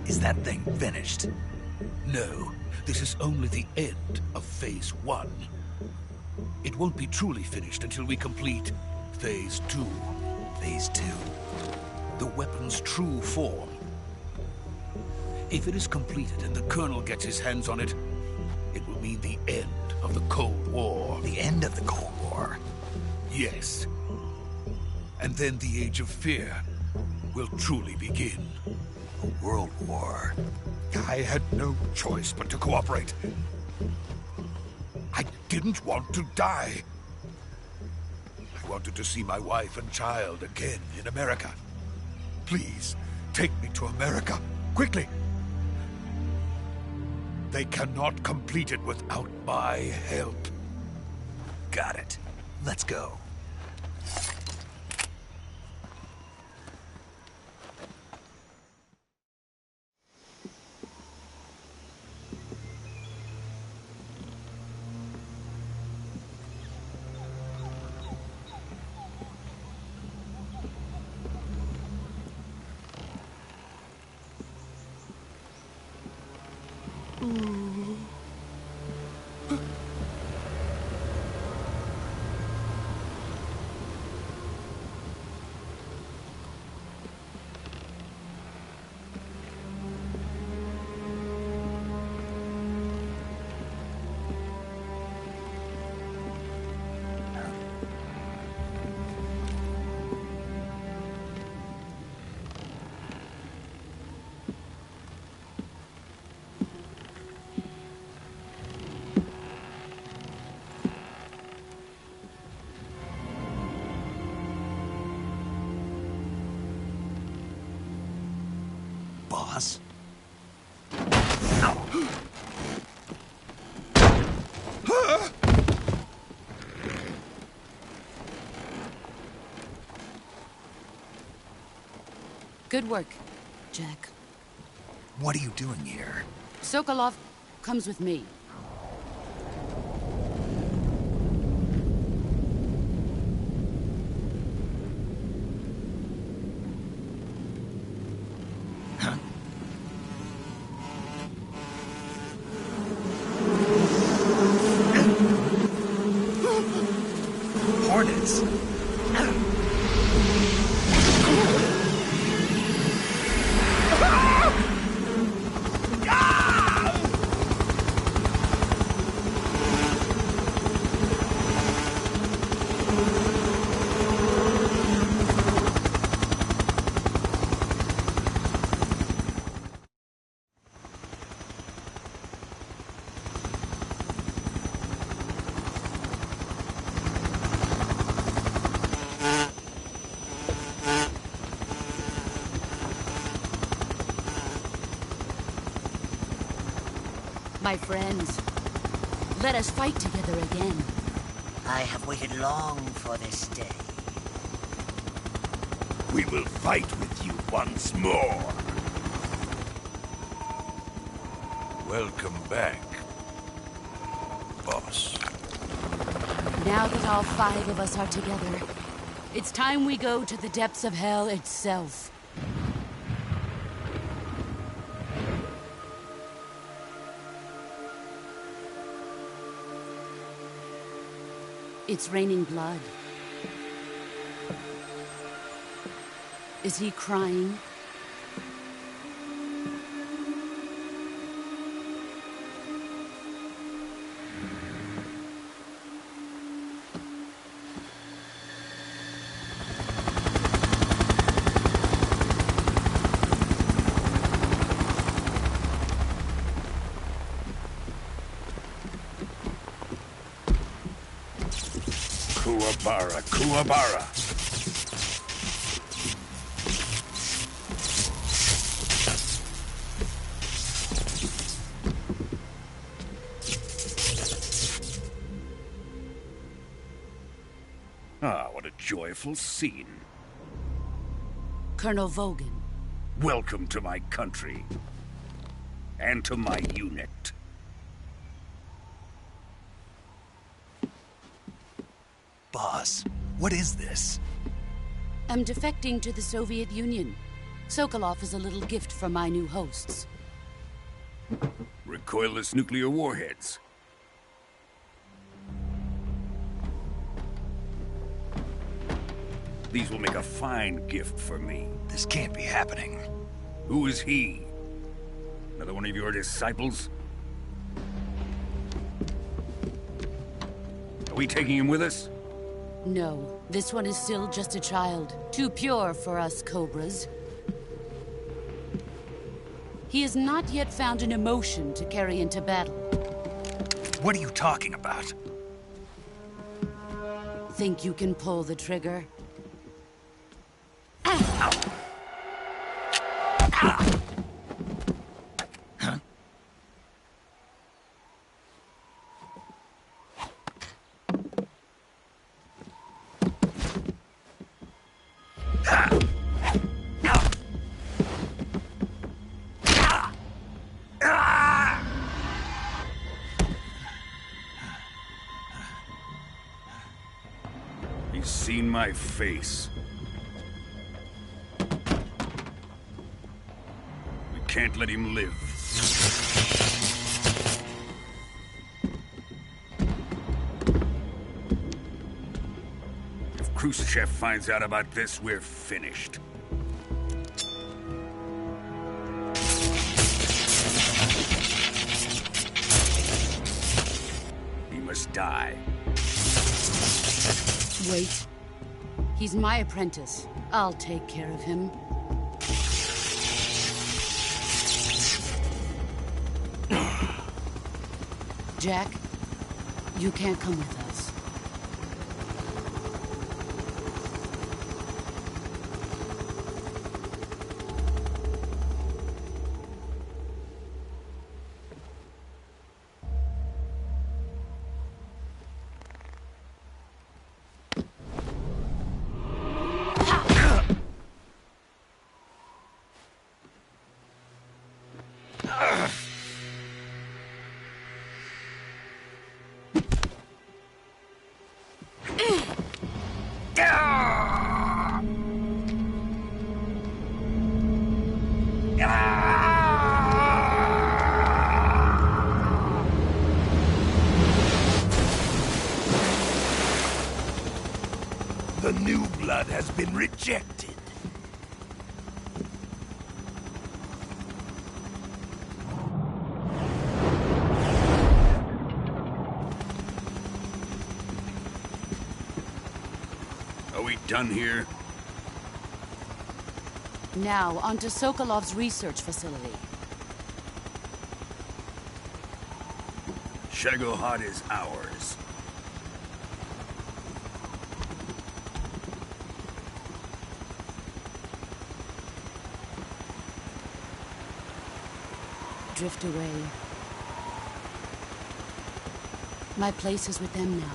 Is that thing finished? No. This is only the end of Phase 1. It won't be truly finished until we complete Phase 2. Phase 2? The weapon's true form. If it is completed and the Colonel gets his hands on it, it will mean the end of the Cold War. The end of the Cold War? Yes. And then the Age of Fear will truly begin. A world war? I had no choice but to cooperate. I didn't want to die. I wanted to see my wife and child again in America. Please, take me to America, quickly. They cannot complete it without my help. Got it. Let's go. Boss? Good work, Jack. What are you doing here? Sokolov comes with me. Hornets? My friends, let us fight together again. I have waited long for this day. We will fight with you once more. Welcome back, boss. Now that all 5 of us are together, it's time we go to the depths of hell itself. It's raining blood. Is he crying? Barakuabara. Ah, what a joyful scene. Colonel Vogan. Welcome to my country. And to my unit. Boss, what is this? I'm defecting to the Soviet Union. Sokolov is a little gift from my new hosts. Recoilless nuclear warheads. These will make a fine gift for me. This can't be happening. Who is he? Another one of your disciples? Are we taking him with us? No, this one is still just a child. Too pure for us Cobras. He has not yet found an emotion to carry into battle. What are you talking about? Think you can pull the trigger? He's seen my face. We can't let him live. If Khrushchev finds out about this, we're finished. He must die. Wait. He's my apprentice. I'll take care of him. Jack, you can't come with us. The new blood has been rejected. Are we done here? Now, onto Sokolov's research facility. Shagohod is ours. Drift away. My place is with them now.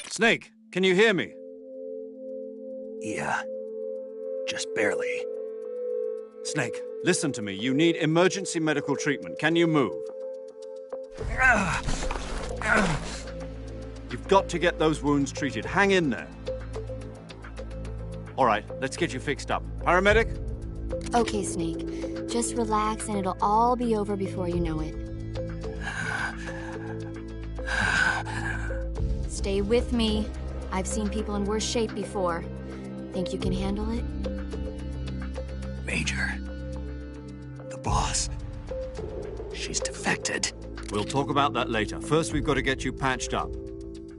Snake, can you hear me? Yeah. Just barely. Snake, listen to me. You need emergency medical treatment. Can you move? You've got to get those wounds treated. Hang in there. All right, let's get you fixed up. Paramedic? Okay, Snake. Just relax and it'll all be over before you know it. Stay with me. I've seen people in worse shape before. Think you can handle it? Major. The boss. She's defected. We'll talk about that later. First, we've got to get you patched up.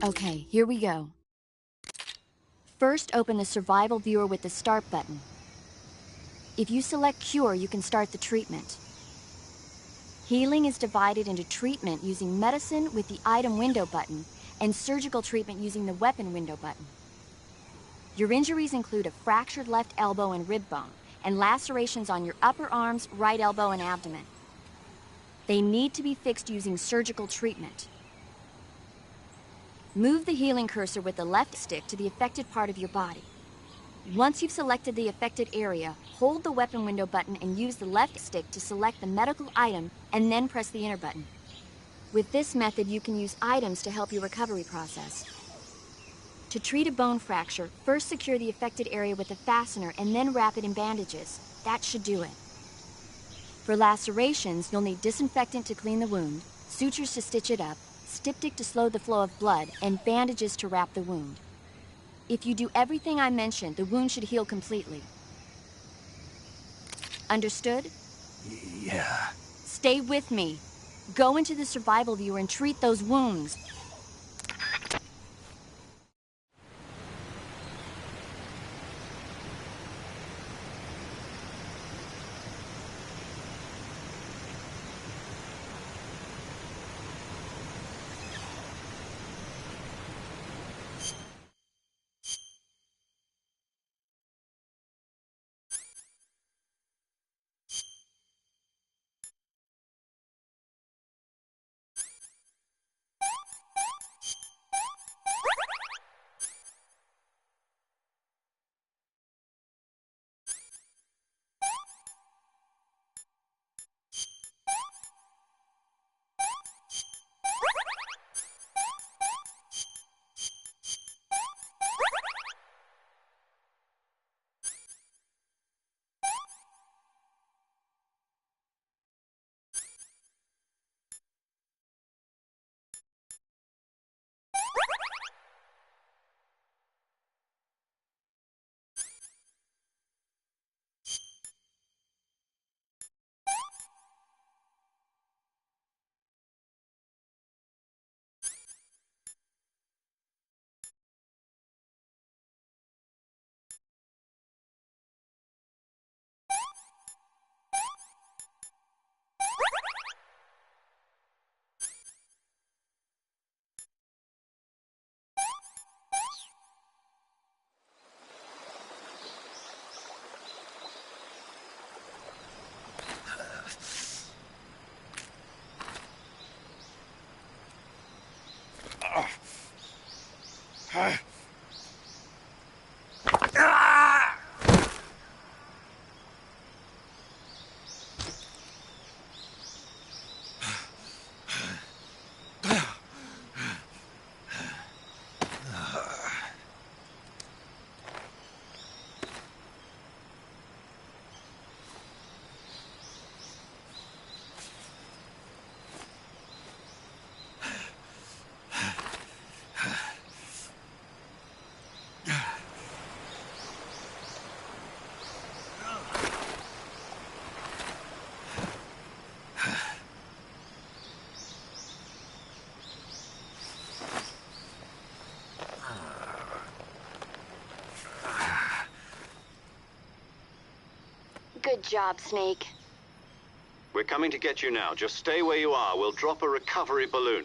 Okay, here we go. First, open the survival viewer with the start button. If you select cure, you can start the treatment. Healing is divided into treatment using medicine with the item window button and surgical treatment using the weapon window button. Your injuries include a fractured left elbow and rib bone, and lacerations on your upper arms, right elbow, and abdomen. They need to be fixed using surgical treatment. Move the healing cursor with the left stick to the affected part of your body. Once you've selected the affected area, hold the weapon window button and use the left stick to select the medical item and then press the enter button. With this method, you can use items to help your recovery process. To treat a bone fracture, first secure the affected area with a fastener and then wrap it in bandages. That should do it. For lacerations, you'll need disinfectant to clean the wound, sutures to stitch it up, styptic to slow the flow of blood, and bandages to wrap the wound. If you do everything I mentioned, the wound should heal completely. Understood? Yeah. Stay with me. Go into the survival viewer and treat those wounds. Good job, Snake. We're coming to get you now. Just stay where you are. We'll drop a recovery balloon.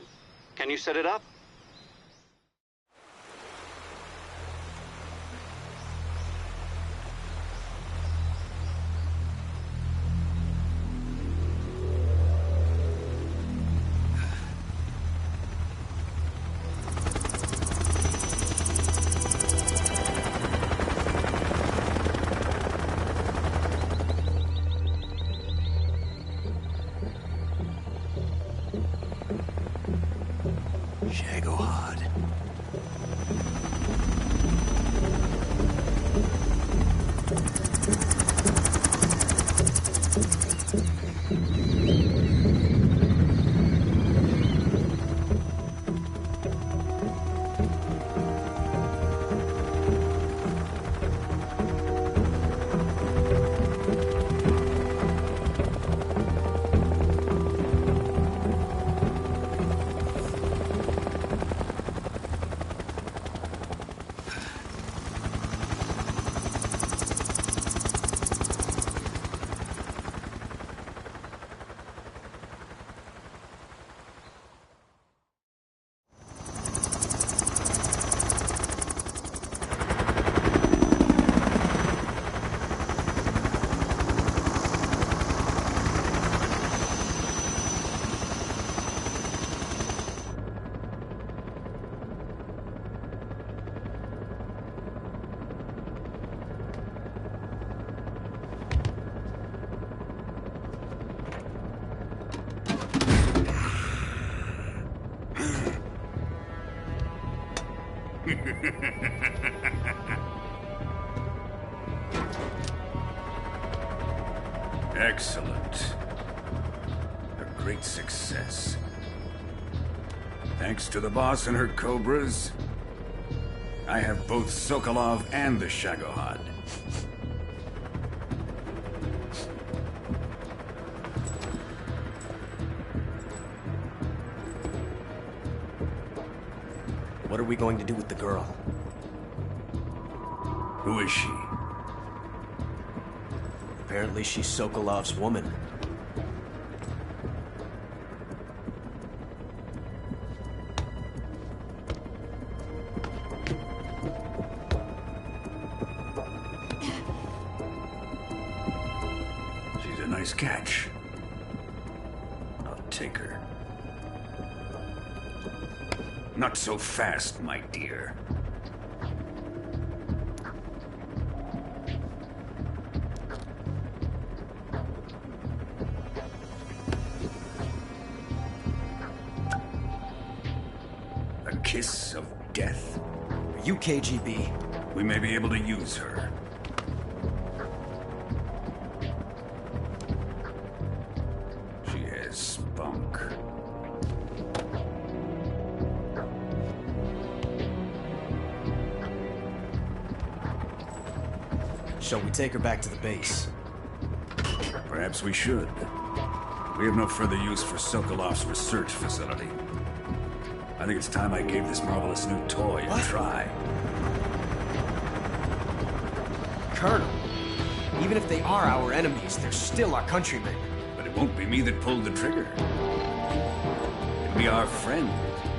Can you set it up? Shit. Excellent. A great success. Thanks to the boss and her Cobras, I have both Sokolov and the Shagohod. What are we going to do with the girl? Who is she? Apparently she's Sokolov's woman. She's a nice catch. I'll take her. Not so fast, my dear. A kiss of death. Are you KGB? We may be able to use her. She has spunk. Shall we take her back to the base? Perhaps we should. We have no further use for Sokolov's research facility. I think it's time I gave this marvelous new toy a try. Colonel, even if they are our enemies, they're still our countrymen. But it won't be me that pulled the trigger. It'll be our friend,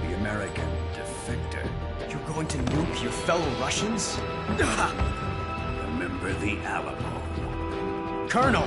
the American defector. You're going to nuke your fellow Russians? Remember the Alamo. Colonel!